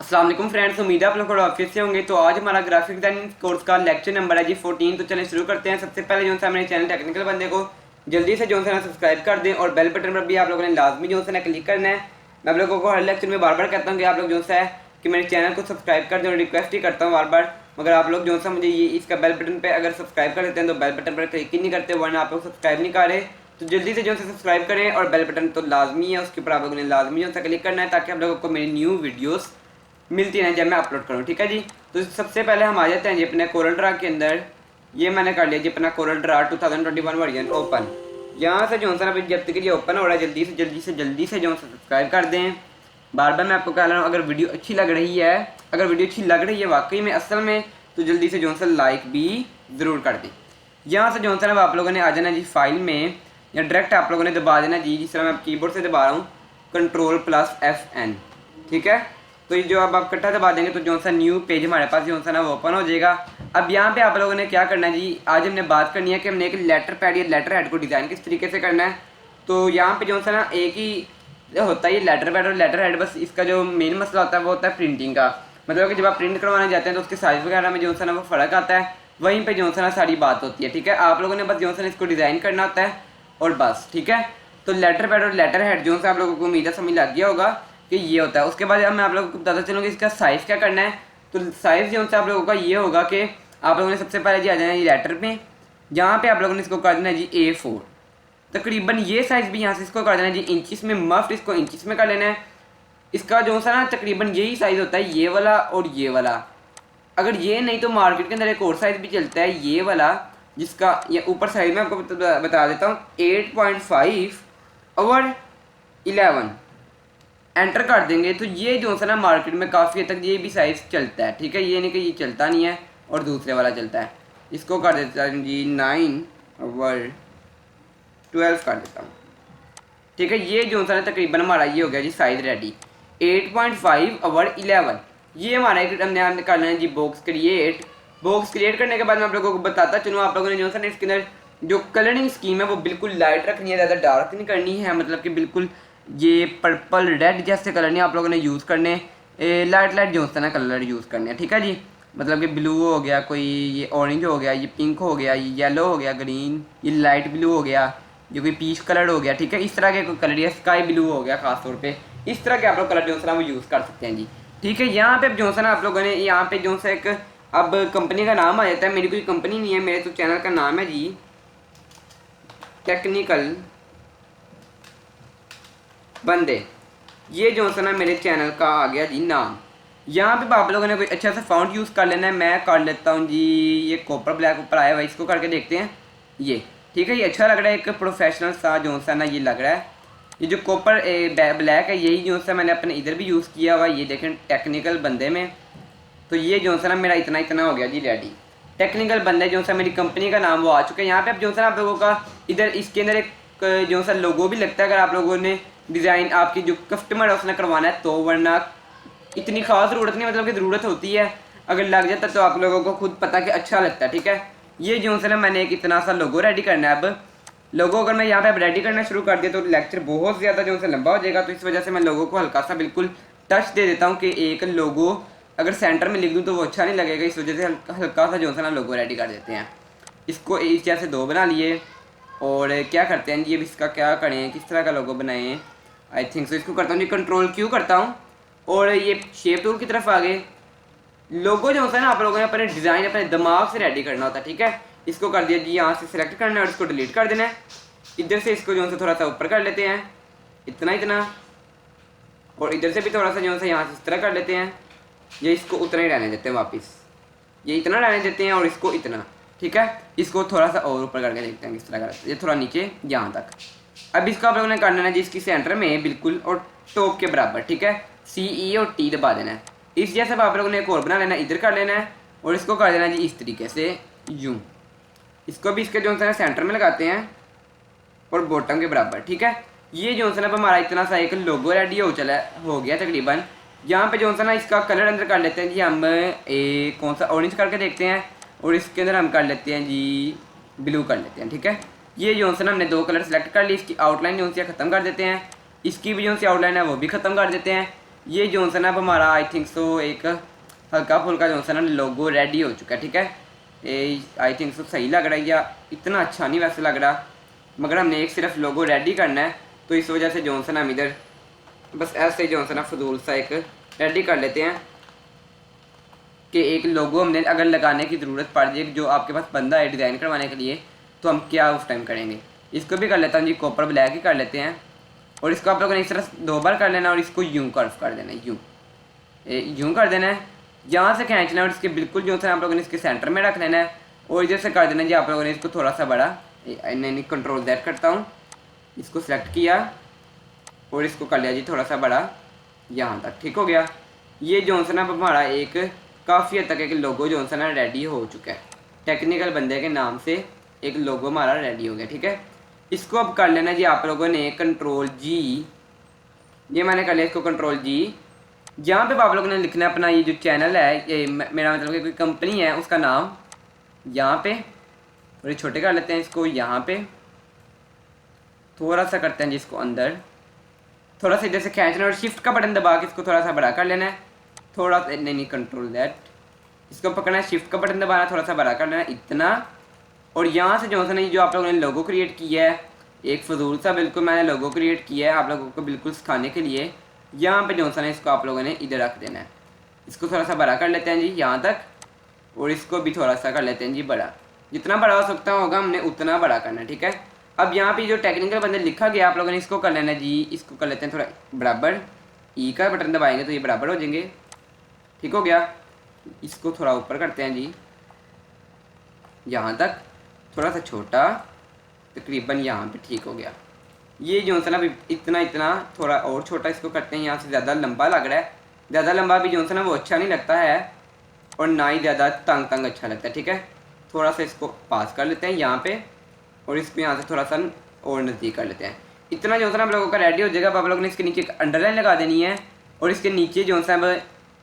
अस्सलाम वालेकुम फ्रेंड्स, उम्मीद है आप लोग ऑफिस से होंगे। तो आज हमारा ग्राफिक डिजाइनिंग कोर्स का लेक्चर नंबर है जी 14। तो चलें शुरू करते हैं। सबसे पहले जो है मेरे चैनल टेक्निकल बंदे को जल्दी से जो है सब्सक्राइब कर दें और बेल बटन पर भी आप लोगों ने लाजमी जो है क्लिक करना है। मैं आप लोगों को हर लेक्चर में बार बार कहता हूँ कि आप लोग जो है कि मेरे चैनल को सब्सक्राइब कर दें और रिक्वेस्ट ही करता हूँ बार बार, मगर आप लोग जो है मुझे ये इसका बेल बटन पर अगर सब्सक्राइब कर देते हैं तो बेल बटन पर क्लिक ही नहीं करते, वरना आप लोग सब्सक्राइब नहीं कर रहे। तो जल्दी से जो है सब्सक्राइब करें और बेल बटन तो लाजमी है, उसके ऊपर आप लोगों ने लाजमी जो है क्लिक करना है ताकि आप लोगों को मेरी न्यू वीडियोस मिलती रहें जब मैं अपलोड करूँ। ठीक है जी। तो सबसे पहले हम आ जाते हैं जी अपने कोरल ड्रा के अंदर। ये मैंने कर लिया जी अपना कोरल ड्रा 2021 वर्जन ओपन। यहाँ से जो है अभी जब तक ये ओपन हो रहा है जल्दी से जो है सब्सक्राइब कर दें। बार बार मैं आपको कह रहा हूँ, अगर वीडियो अच्छी लग रही है वाकई में असल में, तो जल्दी से जो है लाइक भी ज़रूर कर दें। यहाँ से जो है अब आप लोगों ने आ जाना जी फाइल में, या डायरेक्ट आप लोगों ने दबा देना जी, जिस तरह मैं कीबोर्ड से दबा रहा हूँ Ctrl+FN। ठीक है। तो ये जो अब आप इकट्ठा दबा देंगे तो जो सा न्यू पेज हमारे पास जो सा ना वो ओपन हो जाएगा। अब यहाँ पे आप लोगों ने क्या करना है जी, आज हमने बात करनी है कि हमने एक लेटर पैड या लेटर हेड को डिज़ाइन किस तरीके से करना है। तो यहाँ पे जो सा ना एक ही होता है ये लेटर पैड और लेटर हेड, बस इसका जो मेन मसला होता है वो होता है प्रिंटिंग का। मतलब कि जब आप प्रिंट करवाने जाते हैं तो उसके साइज़ वगैरह में जो सा ना वो फ़र्क आता है, वहीं पर जो सा ना सारी बात होती है। ठीक है। आप लोगों ने बस जो सा ना इसको डिज़ाइन करना होता है और बस। ठीक है। तो लेटर पैड और लेटर हेड जो सा आप लोगों को उम्मीद है समझ लग गया होगा कि ये होता है। उसके बाद अब मैं आप लोगों को बताता चलूँ कि इसका साइज़ क्या करना है। तो साइज़ जो है आप लोगों का ये होगा कि आप लोगों ने सबसे पहले जी आ जाना है लेटर पे, जहाँ पे आप लोगों ने इसको कर देना है जी A4। तकरीबन ये साइज़ भी यहाँ से इसको कर देना है जी इंचिस में, मफ्ट इसको इंचिस में कर लेना है। इसका जो सा ना तकरीबन यही साइज़ होता है, ये वाला और ये वाला। अगर ये नहीं तो मार्केट के अंदर एक और साइज़ भी चलता है, ये वाला, जिसका ये ऊपर साइज़ में आपको बता देता हूँ 8.5 और 11 एंटर कर देंगे तो ये जो है ना मार्केट में काफ़ी हद तक ये भी साइज़ चलता है। ठीक है। ये नहीं कि ये चलता नहीं है और दूसरे वाला चलता है। इसको कर देता हूँ जी 9 और 12 कर देता हूँ। ठीक है। ये जो है ना तकरीबन हमारा ये हो गया जी साइज़ रेडी 8.5 और 11। ये हमारा एक हमने कर लेना है जी बॉक्स क्रिएट करने के बाद मैं आप लोगों को बताता चलूँ, आप लोगों ने जो है ना इसके अंदर जो कलरिंग स्कीम है वो बिल्कुल लाइट रखनी है, ज़्यादा डार्क नहीं करनी है। मतलब कि बिल्कुल ये पर्पल रेड जैसे कलर नहीं आप लोगों ने यूज़ करने, लाइट जो होता है ना कलर यूज़ करने हैं। ठीक है जी। मतलब कि ब्लू हो गया, कोई ये ऑरेंज हो गया, ये पिंक हो गया, ये येलो हो गया, ग्रीन, ये लाइट ब्लू हो गया, ये कोई पीच कलर हो गया। ठीक है। इस तरह के कोई कलर, या स्काई ब्लू हो गया ख़ास तौर पे, इस तरह के आप लोग कलर जो है ना वो यूज़ कर सकते हैं जी। ठीक है। यहाँ पे जो है ना आप लोगों ने यहाँ पे जो है एक अब कंपनी का नाम आ जाता है। मेरी कोई कंपनी नहीं है, मेरे तो चैनल का नाम है जी टेक्निकल बंदे। ये जो है ना मेरे चैनल का आ गया जी नाम। यहाँ पे आप लोगों ने कोई अच्छा सा फाउंट यूज़ कर लेना है। मैं कर लेता हूँ जी ये कॉपर ब्लैक ऊपर आया हुआ, इसको करके देखते हैं ये। ठीक है। ये अच्छा लग रहा है, एक प्रोफेशनल सा जो है ना ये लग रहा है। ये जो कॉपर ब्लैक है यही जो है मैंने अपने इधर भी यूज़ किया हुआ, ये देखें टेक्निकल बंदे में। तो ये जो है ना मेरा इतना हो गया जी रेडी। टेक्निकल बंदे जो है मेरी कंपनी का नाम वो आ चुका है। यहाँ पे अब जो है आप लोगों का इधर इसके अंदर एक जो है लोगो भी लगता है, अगर आप लोगों ने डिज़ाइन आपकी जो कस्टमर है उसने करवाना है तो, वरना इतनी खास ज़रूरत नहीं, मतलब कि ज़रूरत होती है अगर लग जाता तो आप लोगों को खुद पता कि अच्छा लगता है। ठीक है। ये जो है ना मैंने एक इतना सा लोगो रेडी करना है। अब लोगो अगर मैं यहाँ पे अब रेडी करना शुरू कर दिया तो लेक्चर बहुत ज़्यादा जो है लंबा हो जाएगा। तो इस वजह से मैं लोगो को हल्का सा बिल्कुल टच दे देता हूँ कि एक लोगो अगर सेंटर में लिख दूँ तो वो अच्छा नहीं लगेगा, इस वजह से हल्का सा जो है ना लोगो रेडी कर देते हैं। इसको इस जैसे 2 बना लिए और क्या करते हैं जी अब इसका क्या करें, किस तरह का लोगो बनाएं। आई थिंक सो इसको करता हूँ जी Ctrl+Q करता हूँ और ये शेप टूल की तरफ आ गए। लोगो जो होता है ना आप लोगों ने अपने डिज़ाइन अपने दिमाग से रेडी करना होता है। ठीक है। इसको कर दिया जी, यहाँ से सिलेक्ट करना है और इसको डिलीट कर देना है। इधर से इसको जो है थोड़ा सा ऊपर कर लेते हैं, इतना, और इधर से भी थोड़ा सा जो है यहाँ से इस तरह कर लेते हैं। ये इसको उतना ही रहने देते हैं, वापस ये इतना रहने देते हैं और इसको इतना। ठीक है। इसको थोड़ा सा और ऊपर करके देखते हैं किस तरह का, ये थोड़ा नीचे यहाँ तक। अब इसको आप लोगों ने करना है जी इसकी सेंटर में बिल्कुल और टॉप के बराबर। ठीक है। CE और T दबा देना है। इस जैसे आप लोगों ने एक और बना लेना है, इधर कर लेना है और इसको कर देना जी इस तरीके से यूँ। इसको भी इसके जो है सेंटर में लगाते हैं और बॉटम के बराबर। ठीक है। ये जो है ना हमारा इतना सा एक लोगो रेडी हो गया तकरीबन। यहाँ पे जो है ना इसका कलर अंदर कर लेते हैं जी हम कौन सा ऑरेंज करके देखते हैं, और इसके अंदर हम कर लेते हैं जी ब्लू कर लेते हैं। ठीक है। ये जो है ना हमने 2 कलर सेलेक्ट कर ली, इसकी आउटलाइन जो है ख़त्म कर देते हैं, इसकी भी जो सी आउटलाइन है वो भी ख़त्म कर देते हैं। ये जो सा ना अब हमारा आई थिंक सो एक हल्का फुल्का जो सा ना लोगो रेडी हो चुका है, ठीक है। ये आई थिंक सो सही लग रहा है या इतना अच्छा नहीं वैसे लग रहा, मगर हमने एक सिर्फ लोगो रेडी करना है, तो इस वजह से जो सा ना हम इधर बस ऐसे जो सा ना फजूल सा एक रेडी कर लेते हैं कि एक लोगो हमने अगर लगाने की ज़रूरत पड़ जाए, जो आपके पास बंदा है डिज़ाइन करवाने के लिए, तो हम क्या उस टाइम करेंगे। इसको भी कर लेता हूँ जी, कॉपर ब्लैक ही कर लेते हैं, और इसको आप लोगों ने इस तरह 2 बार कर लेना और इसको यूं कर्व कर देना है, यूं कर देना है, यहाँ से खींचना है और इसके बिल्कुल जो है आप लोगों ने इसके सेंटर में रख लेना है, और इधर से कर देना जी आप लोगों ने इसको थोड़ा सा बड़ा, नहीं कंट्रोल Z करता हूँ, इसको सेलेक्ट किया और इसको कर लिया जी थोड़ा सा बड़ा यहाँ तक, ठीक हो गया। ये जो है ना हमारा एक काफ़ी हद तक एक लोगो जो है ना रेडी हो चुका है, टेक्निकल बंदे के नाम से एक लोगो हमारा रेडी हो गया, ठीक है। इसको अब कर लेना जी आप लोगों ने कंट्रोल G, ये मैंने कर लिया इसको कंट्रोल G। यहाँ पे आप लोगों ने लिखना है अपना ये जो चैनल है, ये मेरा मतलब कि कोई कंपनी है उसका नाम, यहाँ पे थोड़े छोटे कर लेते हैं इसको, यहाँ पे थोड़ा सा करते हैं जिसको अंदर, थोड़ा सा इधर से खींचना और शिफ्ट का बटन दबा के इसको थोड़ा सा बड़ा कर लेना है, थोड़ा सा नहीं कंट्रोल Z, इसको पकड़ना है, शिफ्ट का बटन दबाना, थोड़ा सा बड़ा कर लेना इतना, और यहाँ से जो है ना जो आप लोगों ने लोगो क्रिएट किया है, एक फजूल सा बिल्कुल मैंने लोगो क्रिएट किया है आप लोगों को बिल्कुल सिखाने के लिए, यहाँ पे जो है ना इसको आप लोगों ने इधर रख देना है, इसको थोड़ा सा बड़ा कर लेते हैं जी यहाँ तक, और इसको भी थोड़ा सा कर लेते हैं जी बड़ा, जितना बड़ा हो सकता होगा हमने उतना बड़ा करना है, ठीक है। अब यहाँ पे जो टेक्निकल बंदे लिखा गया आप लोगों ने इसको कर लेना जी, इसको कर लेते हैं थोड़ा बराबर, ई का बटन दबाएंगे तो ये बराबर हो जाएंगे, ठीक हो गया। इसको थोड़ा ऊपर करते हैं जी यहाँ तक, थोड़ा सा छोटा तकरीबन यहाँ पे, ठीक हो गया। ये जो है ना इतना इतना थोड़ा और छोटा इसको करते हैं, यहाँ से ज़्यादा लंबा लग रहा है, ज़्यादा लंबा भी जो है ना वो अच्छा नहीं लगता है, और ना ही ज़्यादा तंग तंग अच्छा लगता है, ठीक है। थोड़ा सा इसको पास कर लेते हैं यहाँ पे, और इसको यहाँ से थोड़ा सा और नज़दीक कर लेते हैं, इतना जो है ना आप लोगों का रेडी हो जाएगा। अब आप लोगों ने इसके नीचे एक अंडरलाइन लगा देनी है, और इसके नीचे जो है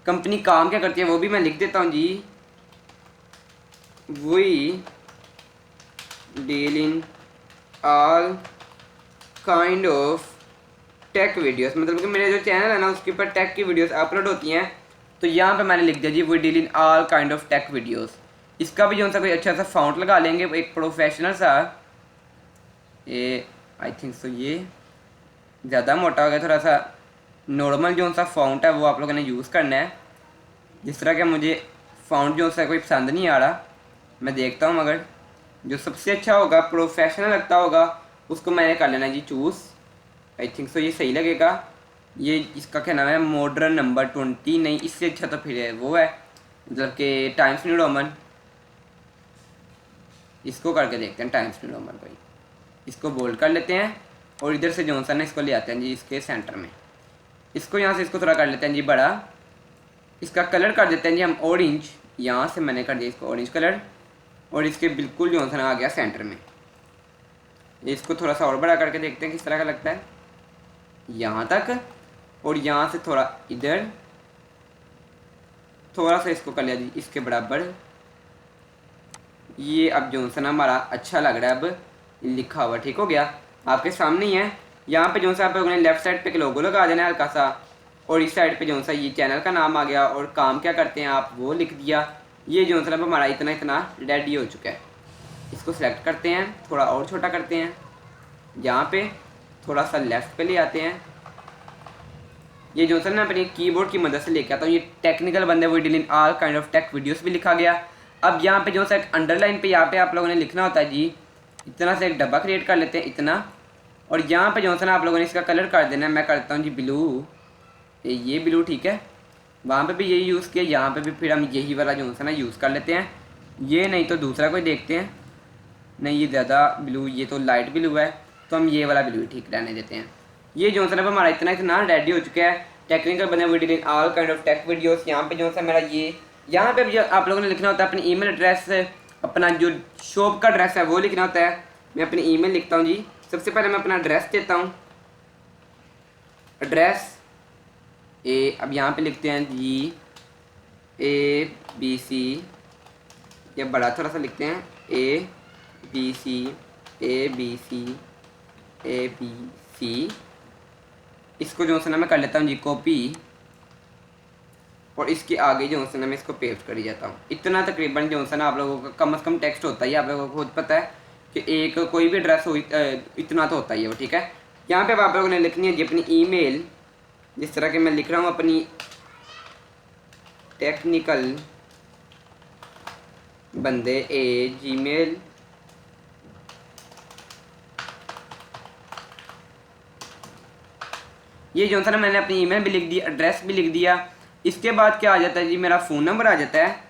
कंपनी काम क्या करती है वो भी मैं लिख देता हूँ जी, we deal in all kind of tech videos, मतलब कि मेरे जो चैनल है ना उसके ऊपर टेक की वीडियोस अपलोड होती हैं, तो यहाँ पे मैंने लिख दिया जी we deal in all kind of tech videos. इसका भी जो सा कोई अच्छा सा फाउंट लगा लेंगे, एक प्रोफेशनल सा, ये आई थिंक सो ये ज़्यादा मोटा हो गया, थोड़ा सा नॉर्मल जो सा फाउंट है वो आप लोगों ने यूज़ करना है। जिस तरह का मुझे फाउंट जो सा कोई पसंद नहीं आ रहा, मैं देखता हूँ, मगर जो सबसे अच्छा होगा प्रोफेशनल लगता होगा उसको मैंने कर लेना जी चूज़, आई थिंक सो ये सही लगेगा। ये इसका क्या नाम है, मॉडर्न नंबर 20, नहीं इससे अच्छा तो फिर वो है, मतलब कि टाइम्स न्यू रोमन, इसको करके देखते हैं टाइम्स न्यू रोमन को, इसको बोल्ड कर लेते हैं, और इधर से जॉनसन ने इसको ले आते हैं जी इसके सेंटर में, इसको यहाँ से इसको थोड़ा कर लेते हैं जी बड़ा, इसका कलर कर देते हैं जी हम ऑरेंज, यहाँ से मैंने कर दिया इसको ऑरेंज कलर, और इसके बिल्कुल जॉनसन आ गया सेंटर में। इसको थोड़ा सा और बड़ा करके देखते हैं किस तरह का लगता है, यहाँ तक, और यहाँ से थोड़ा इधर थोड़ा सा इसको कर लिया जी इसके बराबर। ये अब जॉनसन हमारा अच्छा लग रहा है, अब लिखा हुआ ठीक हो गया आपके सामने ही है। यहाँ पे जो सा आप लोगों ने लेफ्ट साइड पे एक लोगो लगा देना है हल्का सा, और इस साइड पे जो सा ये चैनल का नाम आ गया, और काम क्या करते हैं आप वो लिख दिया। ये जो सा हमारा इतना इतना रेडी हो चुका है। इसको सेलेक्ट करते हैं, थोड़ा और छोटा करते हैं, यहाँ पे थोड़ा सा लेफ्ट पे ले आते हैं। ये जो सर मैं अपनी कीबोर्ड की मदद से लेके आता हूँ, ये टेक्निकल बंदे वो deal in all kind of tech videos भी लिखा गया। अब यहाँ पे जो सा एक अंडरलाइन पे यहाँ पे आप लोगों ने लिखना होता है जी, इतना से एक डब्बा क्रिएट कर लेते हैं इतना, और यहाँ पे जो सा ना आप लोगों ने इसका कलर कर देना है। मैं करता हूँ जी ब्लू, ये ब्लू ठीक है, वहाँ पे भी यही यूज़ किया, यहाँ पे भी फिर हम यही वाला जो सा ना यूज़ कर लेते हैं। ये नहीं तो दूसरा कोई देखते हैं, नहीं ये ज़्यादा ब्लू, ये तो लाइट ब्लू है, तो हम ये वाला ब्लू ठीक रहने देते हैं। ये जो सा ना हमारा इतना इतना रेडी हो चुका है। टेक्निकल बने video in all kind of tech videos. यहाँ पे जो सा मेरा ये, यहाँ पे भी आप लोगों ने लिखना होता है अपनी ईमेल एड्रेस, अपना जो शॉप का एड्रेस है वो लिखना होता है। मैं अपनी ईमेल लिखता हूँ जी। सबसे पहले मैं अपना एड्रेस देता हूँ, एड्रेस ए, अब यहाँ पे लिखते हैं जी ABC, या बड़ा थोड़ा सा लिखते हैं ABC। इसको जो है ना मैं कर लेता हूँ जी कॉपी, और इसके आगे जो है ना मैं इसको पेस्ट करी जाता हूँ। इतना तकरीबन जो है ना आप लोगों का कम से कम टेक्स्ट होता है, आप लोगों को खुद पता है कि एक कोई भी एड्रेस हो इतना तो होता ही है वो, ठीक है। यहाँ पे आप लोगों ने लिखनी है जी अपनी ईमेल, जिस तरह के मैं लिख रहा हूँ अपनी टेक्निकल बंदे @gmail। ये जो था ना मैंने अपनी ईमेल भी लिख दी, एड्रेस भी लिख दिया। इसके बाद क्या आ जाता है जी, मेरा फ़ोन नंबर आ जाता है।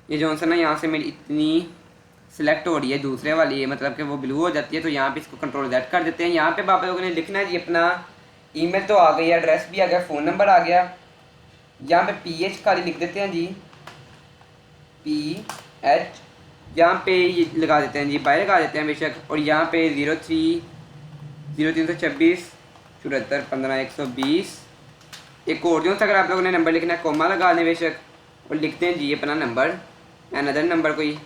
ये जो है ना यहाँ से मेरी इतनी सिलेक्ट हो रही है दूसरे वाली, मतलब कि वो ब्लू हो जाती है, तो यहाँ पे इसको Ctrl Z कर देते हैं। यहाँ पे आप लोगों ने लिखना है जी अपना ईमेल तो आ गई, एड्रेस भी आ गया, फ़ोन नंबर आ गया। यहाँ पे PH खाली लिख देते हैं जी, PH। यहाँ पे ये लगा देते हैं जी, बाय लगा देते हैं बेशक। और यहाँ पे 0326 74 15 120। एक और जो अगर आप लोगों ने नंबर लिखना है कोमा लगा दें बेशक, और लिखते हैं जी अपना नंबर, अनदर नंबर कोई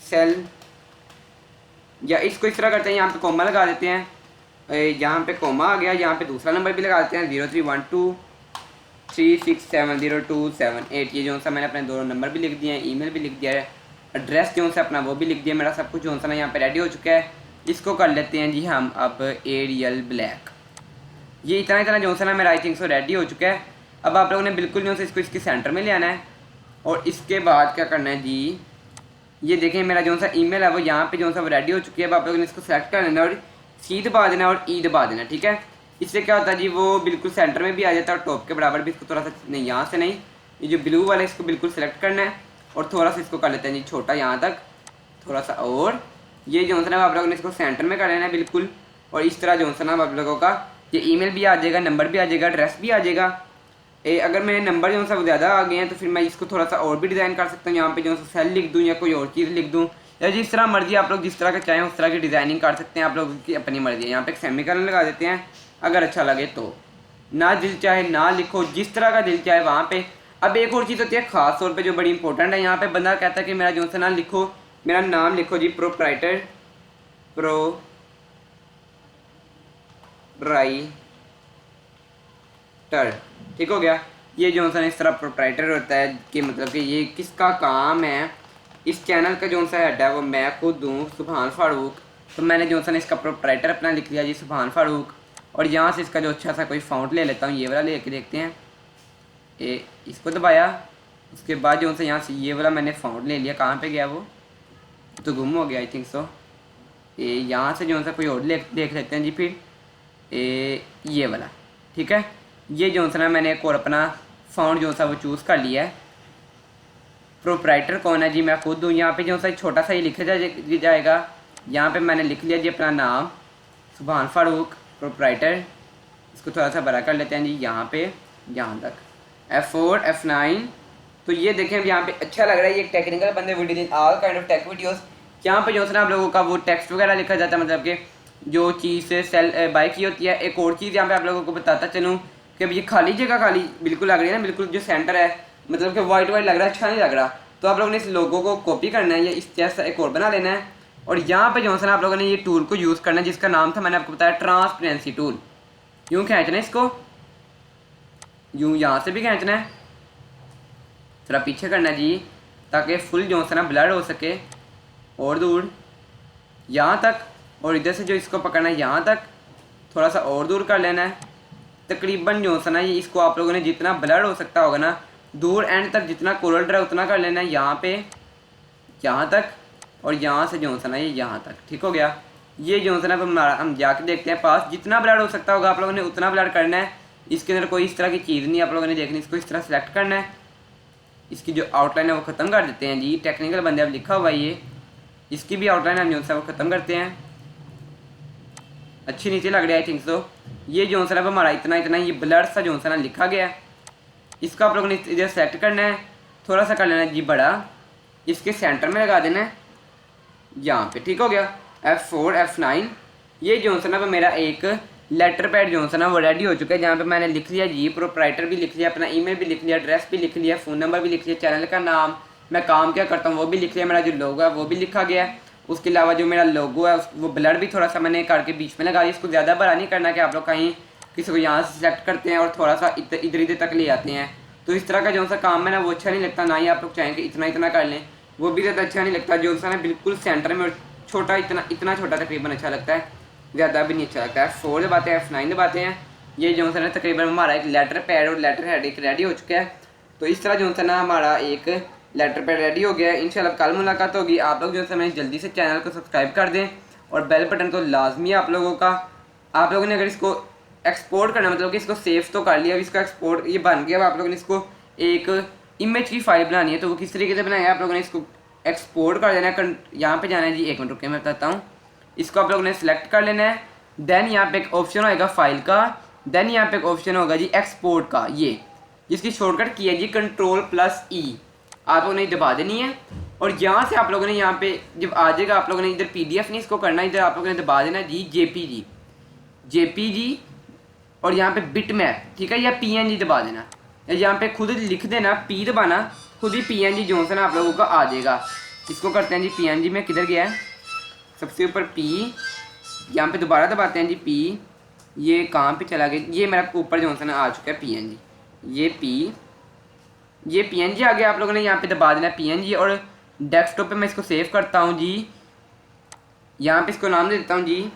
सेल, या इसको इस तरह करते हैं, यहाँ पे कोमा लगा देते हैं। यहाँ पे कोमा आ गया, यहाँ पे दूसरा नंबर भी लगा देते हैं 0312367027 ये जो सा मैंने अपने दोनों नंबर भी लिख दिए हैं, ईमेल भी लिख दिया है, एड्रेस जो सा अपना वो भी लिख दिया। मेरा सब कुछ जो सा ना यहाँ पे रेडी हो चुका है। इसको कर लेते हैं जी हम अब एरियल ब्लैक। ये इतना जो सा ना मेरा आई थिंक सो रेडी हो चुका है। अब आप लोगों ने बिल्कुल जो सा इसको इसके सेंटर में ले आना है, और इसके बाद क्या करना है जी, ये देखें मेरा जो सा ईमेल है वो यहाँ पे जो सा वो रेडी हो चुकी है। अब आप लोगों ने इसको सेलेक्ट कर लेना और सी दबा देना और ई दबा देना, ठीक है। इससे क्या होता है जी, वो बिल्कुल सेंटर में भी आ जाता है और टॉप के बराबर भी। इसको थोड़ा सा नहीं, यहाँ से नहीं, ये जो ब्लू वाला है इसको बिल्कुल सेलेक्ट करना है और थोड़ा सा इसको कर लेते हैं जी छोटा, यहाँ तक थोड़ा सा। और ये जो है आप लोगों ने इसको सेंटर में कर लेना है बिल्कुल। और इस तरह जो है ना आप लोगों का ये ईमेल भी आ जाएगा, नंबर भी आ जाएगा, एड्रेस भी आ जाएगा। अगर मेरे नंबर जो है ज़्यादा आ गए हैं तो फिर मैं इसको थोड़ा सा और भी डिज़ाइन कर सकता हूँ। यहाँ पे जो है सेल लिख दूँ या कोई और चीज़ लिख दूँ, या जिस तरह मर्जी आप लोग जिस तरह का चाहें उस तरह की डिज़ाइनिंग कर सकते हैं, आप लोगों की अपनी मर्जी है। यहाँ पे एक सेमीकोलन लगा देते हैं, अगर अच्छा लगे तो। ना दिल चाहे ना लिखो, जिस तरह का दिल चाहे वहाँ पे। अब एक और चीज़ होती है ख़ास तौर पे जो बड़ी इंपॉर्टेंट है, यहाँ पे बंदा कहता है कि मेरा जो है ना लिखो, मेरा नाम लिखो जी प्रोप्राइटर, ठीक हो गया। ये जो है इस तरह प्रोप्राइटर होता है कि मतलब कि ये किसका काम है, इस चैनल का जो सा हेड है वो मैं खुद हूँ, सुभान फारूक। तो मैंने जो है इसका प्रोप्राइटर अपना लिख लिया जी सुभान फारूक। और यहाँ से इसका जो अच्छा सा कोई फ़ॉन्ट ले लेता हूँ, ये वाला लेके देखते हैं। इसको दबाया, उसके बाद जो है यहाँ से ये वाला मैंने फ़ॉन्ट ले लिया। कहाँ पे गया वो, तो गुम हो गया आई थिंक सो। यहाँ से जो है कोई और देख लेते हैं जी फिर। ये वाला, ठीक है। ये जो है ना मैंने एक और अपना फ़ॉन्ट जो सा वो चूज़ कर लिया है। प्रोप्राइटर कौन है जी, मैं खुद हूँ। यहाँ पे जो सा छोटा सा ही लिखा जाएगा। यहाँ पे मैंने लिख लिया जी अपना नाम सुभान फारूक प्रोप्राइटर। इसको थोड़ा सा बड़ा कर लेते हैं जी, यहाँ पे यहाँ तक F4 F9। तो ये देखें अब यहाँ पे अच्छा लग रहा है। ये टेक्निकल बंदे video in all kind of tech videos. यहाँ पे जो है ना आप लोगों का वो टेक्स्ट वगैरह लिखा जाता है, मतलब कि जो चीज़ से सेल बाय की होती है। एक और चीज़ यहाँ पे आप लोगों को बताता चलूँ कि अब ये खाली जगह खाली बिल्कुल लग रही है ना, बिल्कुल जो सेंटर है मतलब कि वाइट लग रहा है, अच्छा नहीं लग रहा। तो आप लोगों ने इस लोगो को कॉपी करना है या इस जैसा एक और बना लेना है। और यहाँ पे जो है ना आप लोगों ने ये टूल को यूज़ करना है जिसका नाम था, मैंने आपको बताया, ट्रांसपेरेंसी टूल। यूँ खींचना है इसको, यूँ यहाँ से भी खींचना है, थोड़ा पीछे करना है जी ताकि फुल जो है ना ब्लर हो सके, और दूर यहाँ तक। और इधर से जो इसको पकड़ना है यहाँ तक, थोड़ा सा और दूर कर लेना है। तकरीबन जो है ना ये इसको आप लोगों ने जितना ब्लर हो सकता होगा ना, दूर एंड तक जितना कोरल ड्रा उतना कर लेना है, यहाँ पे यहाँ तक। और यहाँ से जो है ना ये यहाँ तक, ठीक हो गया। ये जो है ना हम जाके देखते हैं पास, जितना ब्लर हो सकता होगा आप लोगों ने उतना ब्लर करना है। इसके अंदर कोई इस तरह की चीज़ नहीं आप लोगों ने देखनी, इसको इस तरह सेलेक्ट करना है। इसकी जो आउटलाइन है वो ख़त्म कर देते हैं जी, टेक्निकल बंदे अब लिखा हुआ है ये, इसकी भी आउटलाइन हम जो है वो ख़त्म करते हैं। अच्छी नीचे लग रही है आई थिंक सो। ये जो है हमारा इतना ये ब्लर सा जो है ना लिखा गया है, इसको आप लोगों ने इधर सेलेक्ट करना है, थोड़ा सा कर लेना है जी बड़ा, इसके सेंटर में लगा देना है यहाँ पे, ठीक हो गया। F4 F9। ये जो है ना मेरा एक लेटर पैड जो है ना वो रेडी हो चुका है, जहाँ पे मैंने लिख लिया जी प्रोप्राइटर भी लिख लिया, अपना ईमेल भी लिख लिया, एड्रेस भी लिख लिया, फ़ोन नंबर भी लिख लिया, चैनल का नाम, मैं काम क्या करता हूँ वो भी लिख लिया, मेरा जो लोगो है वो भी लिखा गया है। उसके अलावा जो मेरा लोगो है वो ब्लर भी थोड़ा सा मैंने करके बीच में लगा दिया। इसको ज़्यादा बड़ा नहीं करना कि आप लोग कहीं किसी को यहाँ से सेलेक्ट करते हैं और थोड़ा सा इधर इधर तक ले आते हैं। तो इस तरह का जो सा काम है ना वो अच्छा नहीं लगता, ना ही आप लोग चाहें कि इतना इतना कर लें, वो भी ज़्यादा अच्छा नहीं लगता। जो सा ना बिल्कुल सेंटर में और छोटा, इतना छोटा तकरीबन अच्छा लगता है, ज़्यादा भी नहीं अच्छा लगता है। F4 दबाते हैं, F9 दबाते हैं। ये जो सा ना तकरीबन हमारा एक लेटर पैड और लेटर हेड एक रेडी हो चुका है। तो इस तरह जो सा ना हमारा एक लेटर पैड रेडी हो गया है। इंशाल्लाह कल मुलाकात होगी। आप लोग जो है जल्दी से चैनल को सब्सक्राइब कर दें और बेल बटन तो लाजमी है आप लोगों का। आप लोगों ने अगर इसको एक्सपोर्ट करना, मतलब कि इसको सेव तो कर लिया, अब इसका एक्सपोर्ट ये बन गया, अब आप लोगों ने इसको एक इमेज की फाइल बनानी है। तो वो किस तरीके से बनाया है, आप लोगों ने इसको एक्सपोर्ट कर देना है। यहाँ पे जाना है जी, 1 मिनट रुके मैं बताता हूँ। इसको आप लोगों ने सेलेक्ट कर लेना है। देन यहाँ पे एक ऑप्शन होगा फाइल का, देन यहाँ पे एक ऑप्शन होगा जी एक्सपोर्ट का, ये जिसकी शॉर्टकट की है जी Ctrl+E, आप लोगों ने दबा देनी है। और यहाँ से आप लोगों ने यहाँ पे जब आ जाएगा, आप लोगों ने इधर PDF नहीं इसको करना, इधर आप लोगों ने दबा देना जी JPG और यहाँ पे बिट मैप, ठीक है, या PNG दबा देना। यहाँ पे खुद लिख देना, P दबाना, खुद ही PNG जो है ना आप लोगों का आ जाएगा। इसको करते हैं जी PNG में, किधर गया है सबसे ऊपर P, यहाँ पे दोबारा दबाते हैं जी P, ये कहाँ पे चला गया, ये मेरा ऊपर जो है ना आ चुका है PNG, ये PNG आ गया। आप लोगों ने यहाँ पे दबा देना PNG और डेस्कटॉप पे मैं इसको सेव करता हूँ जी। यहाँ पे इसको नाम दे देता हूँ जी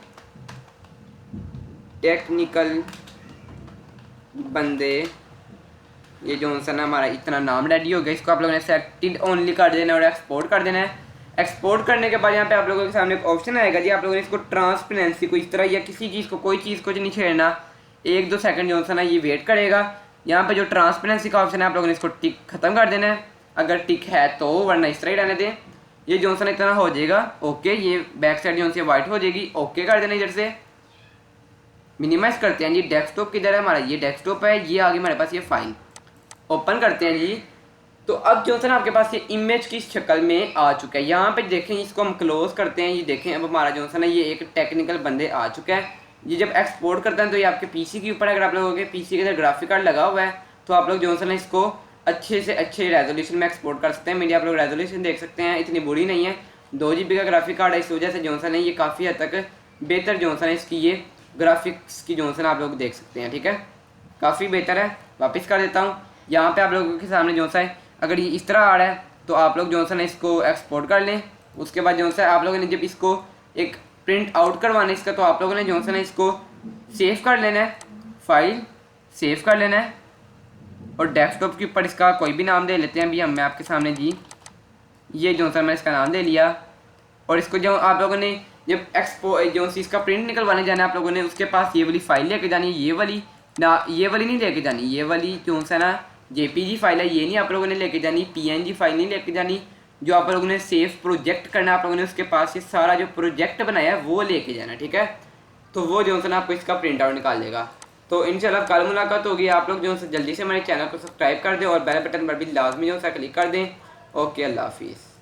टेक्निकल बंदे। ये जो है ना हमारा इतना नाम रेडी हो गया। इसको आप लोगों ने सेलेक्टेड ओनली कर देना और एक्सपोर्ट कर देना है। एक्सपोर्ट करने के बाद यहाँ पे आप लोगों के सामने एक ऑप्शन आएगा जी, आप लोगों ने इसको ट्रांसपेरेंसी को इस तरह या किसी चीज़ को, कोई चीज़ को नहीं छेड़ना, 1-2 सेकंड जो है ना ये वेट करेगा। यहाँ पे जो ट्रांसपेरेंसी का ऑप्शन है आप लोगों ने इसको टिक खत्म कर देना है, अगर टिक है तो, वरना इस तरह ही रहने दें। ये जो है ना इतना हो जाएगा ओके, ये बैक साइड जो है वाइट हो जाएगी, ओके कर देना। इधर से मिनिमाइज करते हैं जी, डेस्कटॉप किधर है हमारा, ये डेस्कटॉप है, ये आगे हमारे पास ये फाइल, ओपन करते हैं जी। तो अब जो है ना आपके पास ये इमेज की शक्ल में आ चुका है। यहाँ पे देखें, इसको हम क्लोज करते हैं, ये देखें अब हमारा जो है ना ये एक टेक्निकल बंदे आ चुका है। ये जब एक्सपोर्ट करते हैं तो ये आपके PC के ऊपर, अगर आप लोगों के PC के अंदर ग्राफिक कार्ड लगा हुआ है तो आप लोग जो है ना इसको अच्छे से अच्छे रेजोल्यूशन में एक्सपोर्ट कर सकते हैं। मेरी आप लोग रेजोल्यूशन देख सकते हैं, इतनी बुरी नहीं है, 2 GB का ग्राफिक कार्ड है, इस वजह से जो है ना ये काफ़ी हद तक बेहतर जो है ना इसकी ये ग्राफिक्स की जो है ना आप लोग देख सकते हैं, ठीक है, काफ़ी बेहतर है। वापस कर देता हूँ। यहाँ पे आप लोगों के सामने जो है अगर ये इस तरह आ रहा है तो आप लोग जो है ना इसको एक्सपोर्ट कर लें। उसके बाद जो है आप लोगों ने जब इसको एक प्रिंट आउट करवाना है इसका, तो आप लोगों ने जो है ना इसको सेव कर लेना है, फाइल सेव कर लेना है और डेस्कटॉप के ऊपर इसका कोई भी नाम दे लेते हैं अभी हम, मैं आपके सामने जी ये जो है मैं इसका नाम दे लिया। और इसको जो आप लोगों ने जब जो इसका प्रिंट निकलवाने जाना है आप लोगों ने उसके पास ये वाली फाइल लेके जानी है, ये वाली ना, ये वाली नहीं लेके जानी, ये वाली जो है ना JPG फाइल है, ये नहीं आप लोगों ने लेके जानी, PNG फाइल नहीं लेके जानी। जो आप लोगों ने सेव प्रोजेक्ट करना है आप लोगों ने उसके पास ये सारा जो प्रोजेक्ट बनाया है वो लेके जाना, ठीक है। तो वो जो है ना आपको इसका प्रिंट आउट निकाल देगा। तो इंशाल्लाह कल मुलाकात होगी। आप लोग जो है जल्दी से हमारे चैनल को सब्सक्राइब कर दें और बेल बटन पर भी लाजमी जो है क्लिक कर दें। ओके, अल्लाह हाफिज़।